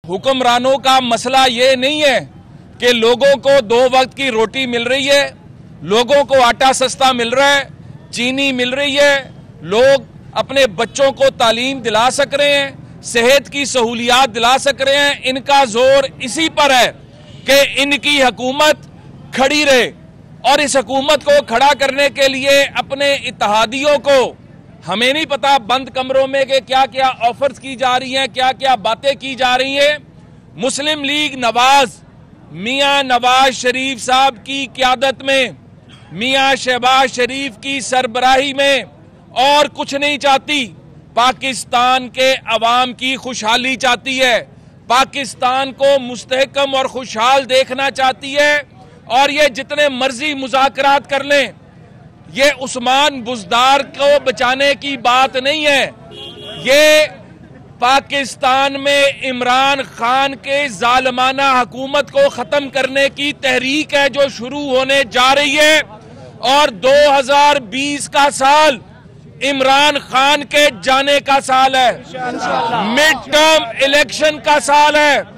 हुक्मरानों का मसला ये नहीं है कि लोगों को 2 वक्त की रोटी मिल रही है, लोगों को आटा सस्ता मिल रहा है, चीनी मिल रही है, लोग अपने बच्चों को तालीम दिला सक रहे हैं, सेहत की सहूलियात दिला सक रहे हैं। इनका जोर इसी पर है कि इनकी हुकूमत खड़ी रहे और इस हुकूमत को खड़ा करने के लिए अपने इत्तेहादियों को, हमें नहीं पता बंद कमरों में कि क्या क्या ऑफर्स की जा रही हैं, क्या क्या बातें की जा रही हैं। मुस्लिम लीग नवाज मियां नवाज शरीफ साहब की क़यादत में, मियां शहबाज शरीफ की सरबराही में और कुछ नहीं चाहती। पाकिस्तान के अवाम की खुशहाली चाहती है, पाकिस्तान को मुस्तहकम और खुशहाल देखना चाहती है। और ये जितने मर्जी मुज़ाकरात कर लें, ये उस्मान बुज़दार को बचाने की बात नहीं है। ये पाकिस्तान में इमरान खान के जालिमाना हुकूमत को खत्म करने की तहरीक है जो शुरू होने जा रही है। और 2020 का साल इमरान खान के जाने का साल है, मिड टर्म इलेक्शन का साल है।